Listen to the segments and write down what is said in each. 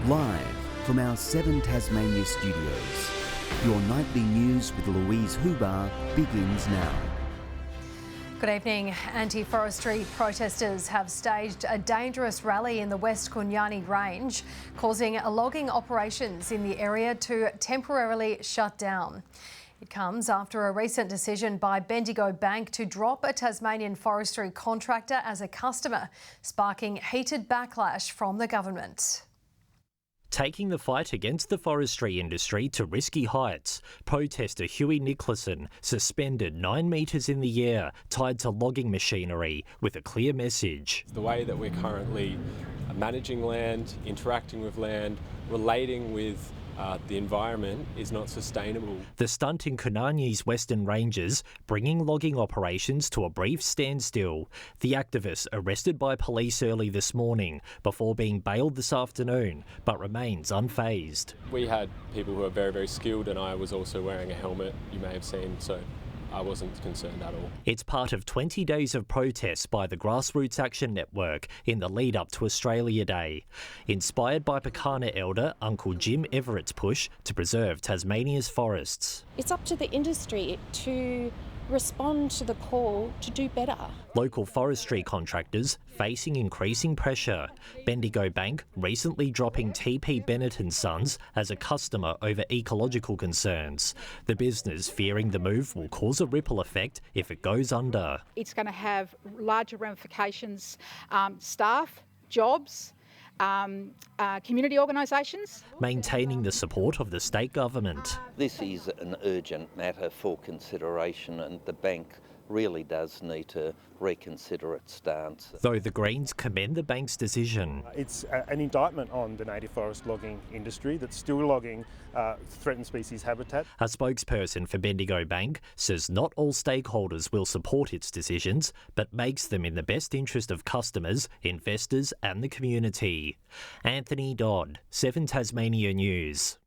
Live from our 7 Tasmania studios, your nightly news with Louise Hubar begins now. Good evening. Anti-forestry protesters have staged a dangerous rally in the West Kunyani Range, causing logging operations in the area to temporarily shut down. It comes after a recent decision by Bendigo Bank to drop a Tasmanian forestry contractor as a customer, sparking heated backlash from the government. Taking the fight against the forestry industry to risky heights, protester Huey Nicholson suspended 9 metres in the air tied to logging machinery with a clear message. The way that we're currently managing land, interacting with land, relating with the environment is not sustainable. The stunt in Kunani's Western Ranges, bringing logging operations to a brief standstill. The activist arrested by police early this morning before being bailed this afternoon, but remains unfazed. We had people who are very, very skilled, and I was also wearing a helmet, you may have seen, so I wasn't concerned at all. It's part of 20 days of protests by the Grassroots Action Network in the lead up to Australia Day. Inspired by Pakana elder Uncle Jim Everett's push to preserve Tasmania's forests. It's up to the industry to respond to the call to do better. Local forestry contractors facing increasing pressure. Bendigo Bank recently dropping TP Bennett & Sons as a customer over ecological concerns. The business fearing the move will cause a ripple effect if it goes under. It's going to have larger ramifications, staff, jobs, community organisations. Maintaining the support of the state government. This is an urgent matter for consideration, and the bank really does need to reconsider its stance. Though the Greens commend the bank's decision. It's an indictment on the native forest logging industry that's still logging threatened species habitat. A spokesperson for Bendigo Bank says not all stakeholders will support its decisions, but makes them in the best interest of customers, investors and the community. Anthony Dodd, 7 Tasmania News.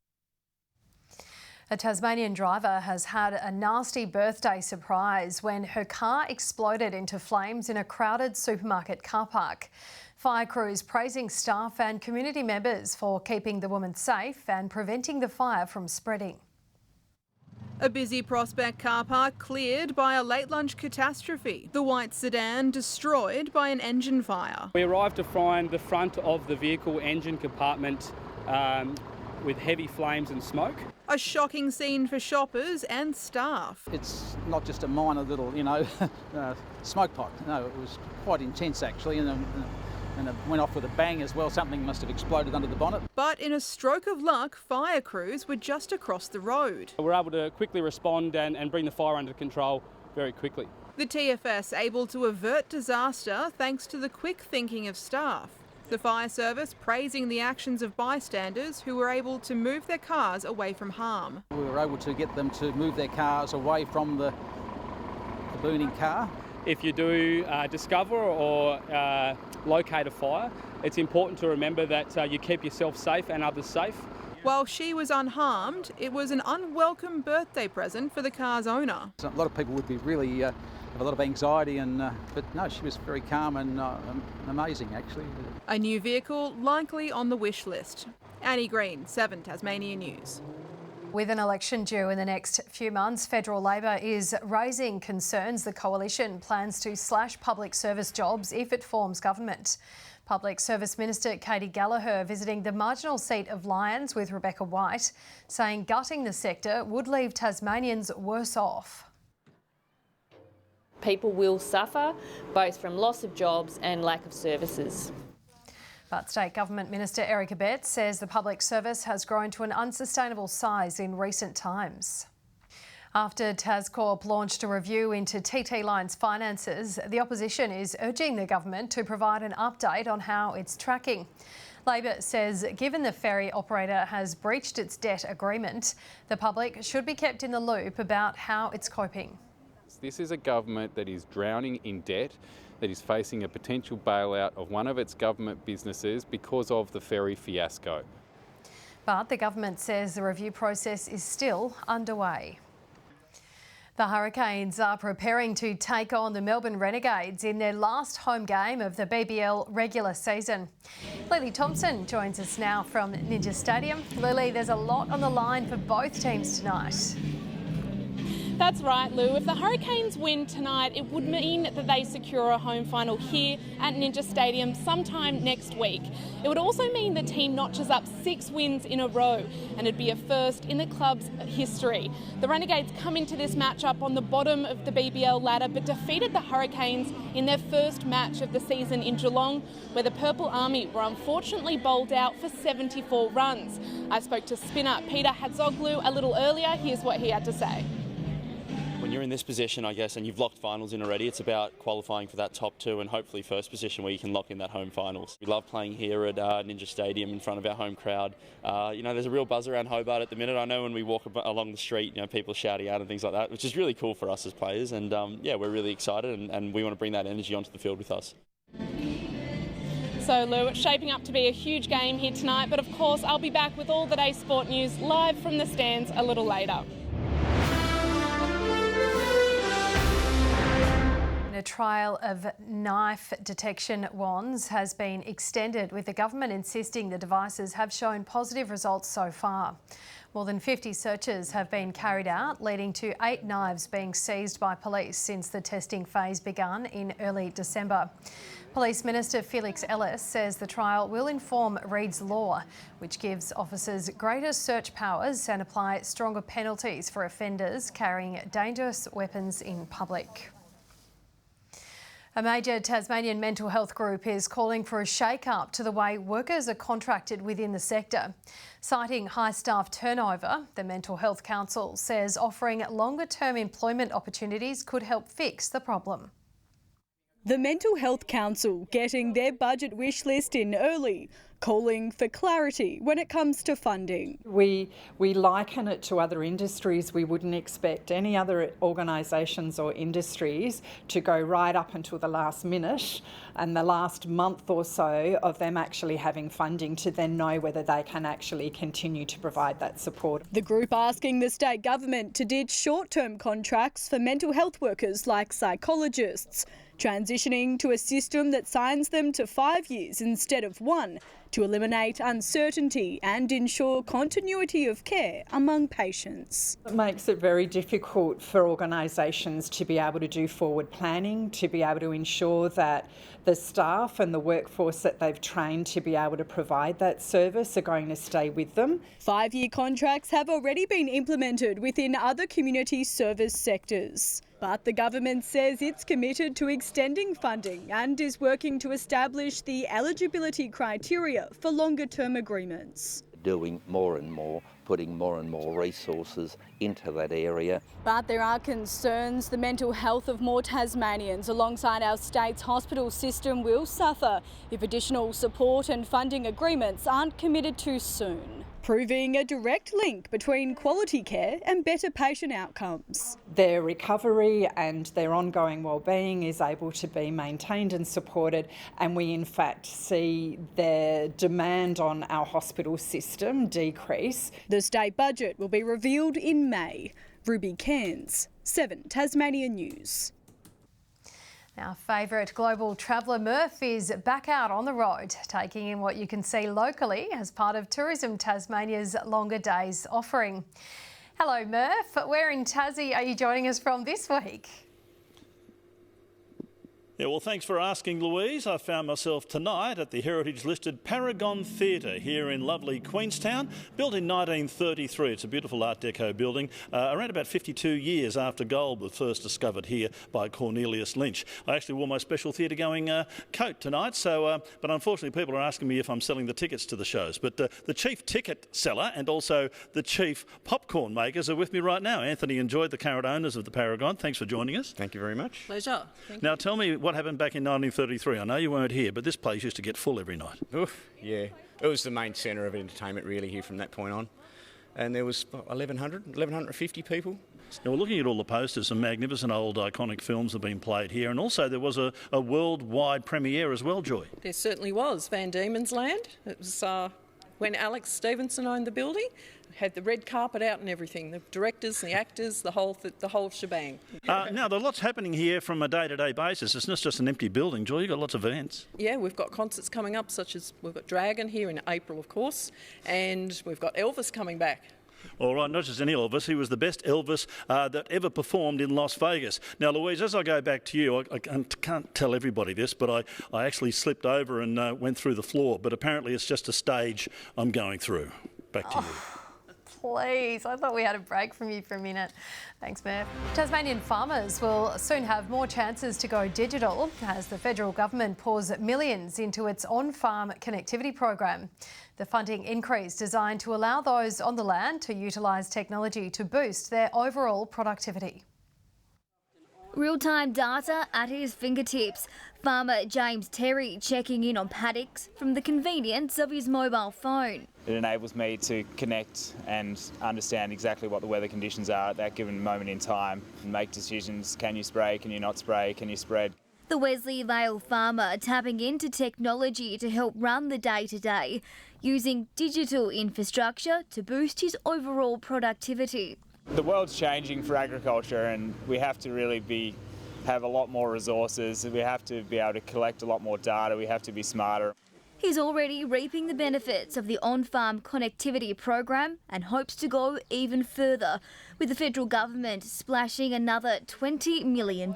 A Tasmanian driver has had a nasty birthday surprise when her car exploded into flames in a crowded supermarket car park. Fire crews praising staff and community members for keeping the woman safe and preventing the fire from spreading. A busy Prospect car park cleared by a late lunch catastrophe. The white sedan destroyed by an engine fire. We arrived to find the front of the vehicle engine compartment with heavy flames and smoke. A shocking scene for shoppers and staff. It's not just a minor little, smoke pot. No, it was quite intense actually, and it went off with a bang as well. Something must have exploded under the bonnet. But in a stroke of luck, fire crews were just across the road. We were able to quickly respond and bring the fire under control very quickly. The TFS able to avert disaster thanks to the quick thinking of staff. The fire service praising the actions of bystanders who were able to move their cars away from harm. We were able to get them to move their cars away from the burning car. If you do discover or locate a fire, it's important to remember that you keep yourself safe and others safe. While she was unharmed, it was an unwelcome birthday present for the car's owner. A lot of people would be really have a lot of anxiety, but no, she was very calm and amazing actually. A new vehicle likely on the wish list. Annie Green, 7 Tasmania News. With an election due in the next few months, Federal Labor is raising concerns the coalition plans to slash public service jobs if it forms government. Public Service Minister Katie Gallagher visiting the marginal seat of Lyons with Rebecca White, saying gutting the sector would leave Tasmanians worse off. People will suffer both from loss of jobs and lack of services. But State Government Minister Eric Abetz says the public service has grown to an unsustainable size in recent times. After Tascorp launched a review into TT Line's finances, the opposition is urging the government to provide an update on how it's tracking. Labor says given the ferry operator has breached its debt agreement, the public should be kept in the loop about how it's coping. This is a government that is drowning in debt, that is facing a potential bailout of one of its government businesses because of the ferry fiasco. But the government says the review process is still underway. The Hurricanes are preparing to take on the Melbourne Renegades in their last home game of the BBL regular season. Lily Thompson joins us now from Ninja Stadium. Lily, there's a lot on the line for both teams tonight. That's right, Lou. If the Hurricanes win tonight, it would mean that they secure a home final here at Ninja Stadium sometime next week. It would also mean the team notches up 6 wins in a row, and it'd be a first in the club's history. The Renegades come into this matchup on the bottom of the BBL ladder, but defeated the Hurricanes in their first match of the season in Geelong, where the Purple Army were unfortunately bowled out for 74 runs. I spoke to spinner Peter Hadzoglu a little earlier. Here's what he had to say. When you're in this position, I guess, and you've locked finals in already, it's about qualifying for that top 2 and hopefully first position where you can lock in that home finals. We love playing here at Ninja Stadium in front of our home crowd. There's a real buzz around Hobart at the minute. I know when we walk along the street, people are shouting out and things like that, which is really cool for us as players. And we're really excited and we want to bring that energy onto the field with us. So, Lou, it's shaping up to be a huge game here tonight, but of course I'll be back with all the day's sport news live from the stands a little later. A trial of knife detection wands has been extended, with the government insisting the devices have shown positive results so far. More than 50 searches have been carried out, leading to 8 knives being seized by police since the testing phase began in early December. Police Minister Felix Ellis says the trial will inform Reed's Law, which gives officers greater search powers and apply stronger penalties for offenders carrying dangerous weapons in public. A major Tasmanian mental health group is calling for a shake-up to the way workers are contracted within the sector. Citing high staff turnover, the Mental Health Council says offering longer-term employment opportunities could help fix the problem. The Mental Health Council getting their budget wish list in early, calling for clarity when it comes to funding. We liken it to other industries. We wouldn't expect any other organisations or industries to go right up until the last minute and the last month or so of them actually having funding to then know whether they can actually continue to provide that support. The group asking the state government to ditch short-term contracts for mental health workers like psychologists, transitioning to a system that signs them to 5 years instead of 1 to eliminate uncertainty and ensure continuity of care among patients. It makes it very difficult for organisations to be able to do forward planning, to be able to ensure that the staff and the workforce that they've trained to be able to provide that service are going to stay with them. 5-year contracts have already been implemented within other community service sectors. But the government says it's committed to extending funding and is working to establish the eligibility criteria for longer-term agreements. Doing more and more, putting more and more resources into that area. But there are concerns the mental health of more Tasmanians alongside our state's hospital system will suffer if additional support and funding agreements aren't committed to soon, proving a direct link between quality care and better patient outcomes. Their recovery and their ongoing wellbeing is able to be maintained and supported, and we in fact see their demand on our hospital system decrease. The state budget will be revealed in May. Ruby Cairns, 7 Tasmania News. Our favourite global traveller Murph is back out on the road, taking in what you can see locally as part of Tourism Tasmania's Longer Days offering. Hello Murph, where in Tassie are you joining us from this week? Yeah, well, thanks for asking, Louise. I found myself tonight at the heritage-listed Paragon Theatre here in lovely Queenstown, built in 1933. It's a beautiful Art Deco building, around about 52 years after gold was first discovered here by Cornelius Lynch. I actually wore my special theatre-going coat tonight, but unfortunately people are asking me if I'm selling the tickets to the shows. But the chief ticket seller and also the chief popcorn makers are with me right now. Anthony and Joy, the current owners of the Paragon. Thanks for joining us. Thank you very much. Pleasure. Now tell me what happened back in 1933. I know you weren't here, but this place used to get full every night. Oof, yeah. It was the main centre of entertainment really here from that point on. And there was 1,150 people. Now we're looking at all the posters. Some magnificent old iconic films have been played here, and also there was a worldwide premiere as well, Joy. There certainly was. Van Diemen's Land. It was when Alex Stevenson owned the building. Had the red carpet out and everything, the directors, the actors, the whole shebang. Now, there's lots happening here from a day-to-day basis. It's not just an empty building, Joy. You've got lots of events. Yeah, we've got concerts coming up, such as we've got Dragon here in April, of course, and we've got Elvis coming back. All right, not just any Elvis. He was the best Elvis that ever performed in Las Vegas. Now, Louise, as I go back to you, I can't tell everybody this, but I actually slipped over and went through the floor. But apparently it's just a stage I'm going through. Back to you. Please, I thought we had a break from you for a minute. Thanks, Murph. Tasmanian farmers will soon have more chances to go digital as the federal government pours millions into its OnFarm Connectivity program. The funding increase designed to allow those on the land to utilise technology to boost their overall productivity. Real-time data at his fingertips. Farmer James Terry checking in on paddocks from the convenience of his mobile phone. It enables me to connect and understand exactly what the weather conditions are at that given moment in time and make decisions. Can you spray? Can you not spray? Can you spread? The Wesley Vale farmer tapping into technology to help run the day-to-day, using digital infrastructure to boost his overall productivity. The world's changing for agriculture and we have to really have a lot more resources. We have to be able to collect a lot more data. We have to be smarter. He's already reaping the benefits of the OnFarm Connectivity program and hopes to go even further, with the federal government splashing another $20 million,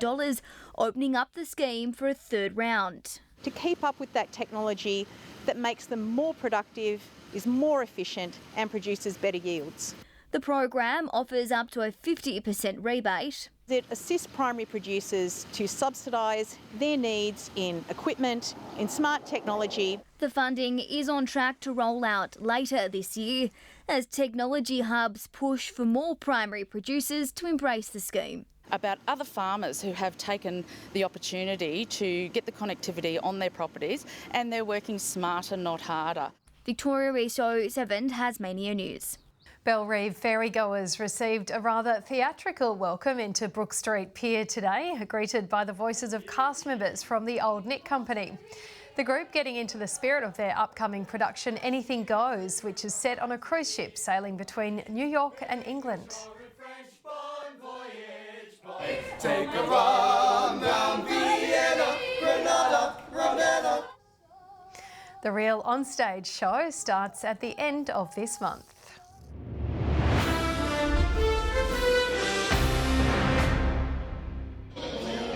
opening up the scheme for a third round. To keep up with that technology that makes them more productive, is more efficient and produces better yields. The program offers up to a 50% rebate. It assists primary producers to subsidise their needs in equipment, in smart technology. The funding is on track to roll out later this year as technology hubs push for more primary producers to embrace the scheme. About other farmers who have taken the opportunity to get the connectivity on their properties and they're working smarter, not harder. Victoria Riso, 7 Tasmania News. Bellreeve ferrygoers received a rather theatrical welcome into Brook Street Pier today, greeted by the voices of cast members from the Old Nick Company. The group getting into the spirit of their upcoming production Anything Goes, which is set on a cruise ship sailing between New York and England. Take a run down Vienna, Granada, Granada. The real onstage show starts at the end of this month.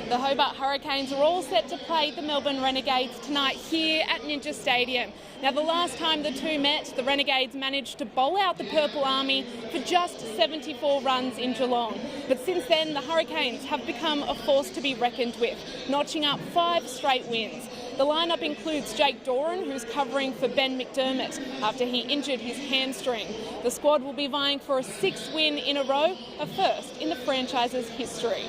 The Hobart Hurricanes are all set to play the Melbourne Renegades tonight here at Ninja Stadium. Now, the last time the two met, the Renegades managed to bowl out the Purple Army for just 74 runs in Geelong. But since then, the Hurricanes have become a force to be reckoned with, notching up 5 straight wins. The lineup includes Jake Doran, who's covering for Ben McDermott after he injured his hamstring. The squad will be vying for a 6th win in a row, a first in the franchise's history.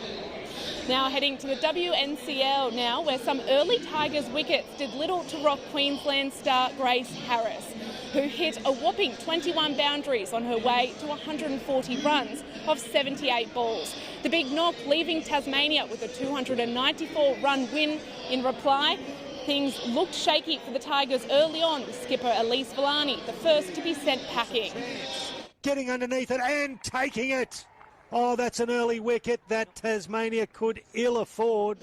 Now heading to the WNCL now, where some early Tigers wickets did little to rock Queensland star Grace Harris, who hit a whopping 21 boundaries on her way to 140 runs off 78 balls. The big knock leaving Tasmania with a 294-run win in reply. Things looked shaky for the Tigers early on, with skipper Elise Villani the first to be sent packing. Getting underneath it and taking it. Oh, that's an early wicket that Tasmania could ill afford.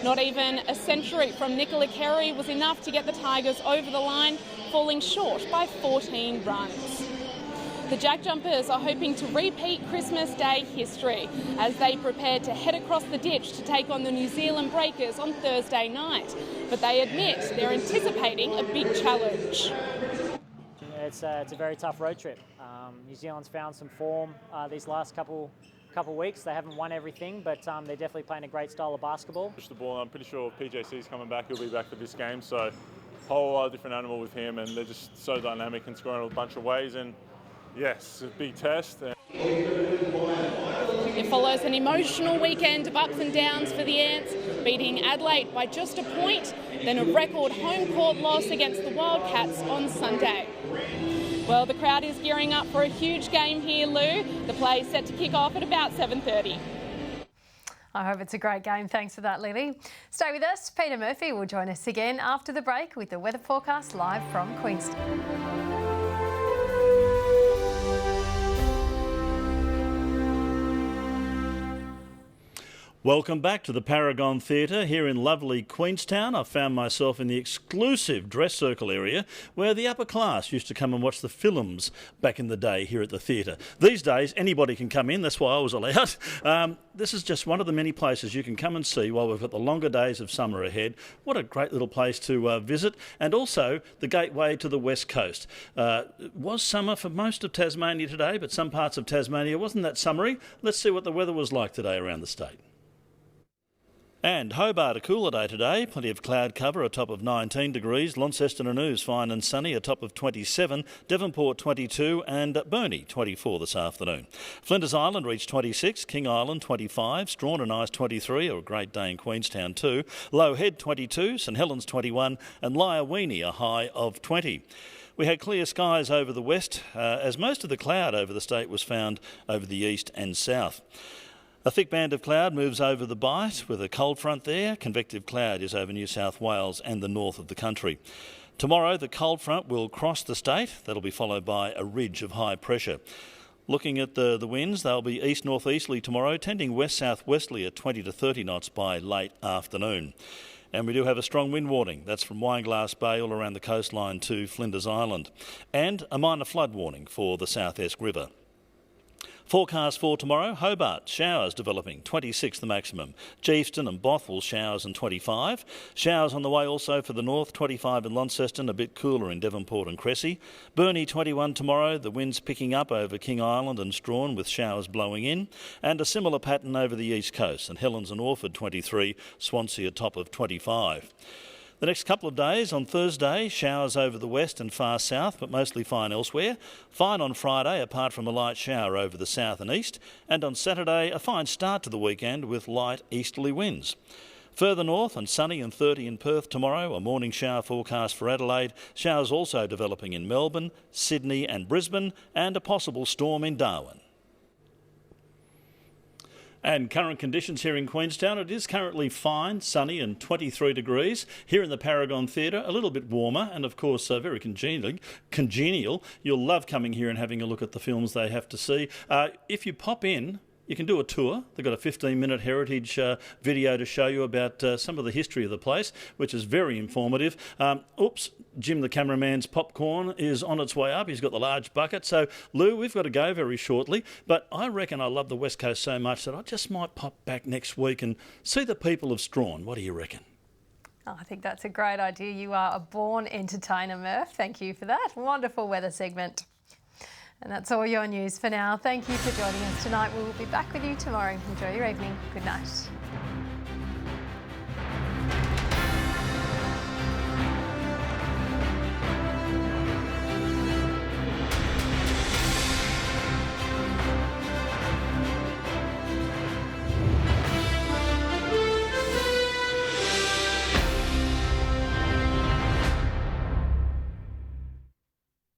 Not even a century from Nicola Carey was enough to get the Tigers over the line, falling short by 14 runs. The Jack Jumpers are hoping to repeat Christmas Day history as they prepare to head across the ditch to take on the New Zealand Breakers on Thursday night. But they admit they're anticipating a big challenge. It's a very tough road trip. New Zealand's found some form these last couple weeks. They haven't won everything, but they're definitely playing a great style of basketball. Push the ball. I'm pretty sure PJC's coming back. He'll be back for this game. So whole different animal with him, and they're just so dynamic and scoring a bunch of ways. And yes, it's a big test. It follows an emotional weekend of ups and downs for the Ants, beating Adelaide by just a point, then a record home court loss against the Wildcats on Sunday. Well, the crowd is gearing up for a huge game here, Lou. The play is set to kick off at about 7:30. I hope it's a great game. Thanks for that, Lily. Stay with us. Peter Murphy will join us again after the break with the weather forecast live from Queenstown. Welcome back to the Paragon Theatre here in lovely Queenstown. I found myself in the exclusive dress circle area where the upper class used to come and watch the films back in the day here at the theatre. These days, anybody can come in. That's why I was allowed. This is just one of the many places you can come and see while we've got the longer days of summer ahead. What a great little place to visit, and also the gateway to the west coast. It was summer for most of Tasmania today, but some parts of Tasmania wasn't that summery. Let's see what the weather was like today around the state. And Hobart, a cooler day today, plenty of cloud cover, a top of 19 degrees. Launceston and Ouse, fine and sunny, a top of 27. Devonport 22 and Burnie 24 this afternoon. Flinders Island reached 26, King Island 25, Strawn and Ice 23, a great day in Queenstown too. Low Head 22, St Helens 21 and Lyawini a high of 20. We had clear skies over the west, as most of the cloud over the state was found over the east and south. A thick band of cloud moves over the Bight with a cold front there. Convective cloud is over New South Wales and the north of the country. Tomorrow, the cold front will cross the state. That'll be followed by a ridge of high pressure. Looking at the winds, they'll be east-northeasterly tomorrow, tending west-southwesterly at 20 to 30 knots by late afternoon. And we do have a strong wind warning. That's from Wineglass Bay all around the coastline to Flinders Island. And a minor flood warning for the South Esk River. Forecast for tomorrow, Hobart, showers developing, 26 the maximum. Geefston and Bothwell, showers and 25. Showers on the way also for the north, 25 in Launceston, a bit cooler in Devonport and Cressy. Burnie 21 tomorrow, the winds picking up over King Island and Strawn with showers blowing in. And a similar pattern over the east coast, St Helens and Orford 23, Swansea a top of 25. The next couple of days, on Thursday, showers over the west and far south, but mostly fine elsewhere. Fine on Friday, apart from a light shower over the south and east. And on Saturday, a fine start to the weekend with light easterly winds. Further north and sunny and 30 in Perth tomorrow, a morning shower forecast for Adelaide. Showers also developing in Melbourne, Sydney and Brisbane, and a possible storm in Darwin. And current conditions here in Queenstown, it is currently fine, sunny and 23 degrees. Here in the Paragon Theatre, a little bit warmer and of course very congenial. You'll love coming here and having a look at the films they have to see. If you pop in, you can do a tour. They've got a 15-minute heritage video to show you about some of the history of the place, which is very informative. Jim the cameraman's popcorn is on its way up. He's got the large bucket. So, Lou, we've got to go very shortly. But I reckon I love the West Coast so much that I just might pop back next week and see the people of Strawn. What do you reckon? I think that's a great idea. You are a born entertainer, Murph. Thank you for that. Wonderful weather segment. And that's all your news for now. Thank you for joining us tonight. We will be back with you tomorrow. Enjoy your evening. Good night.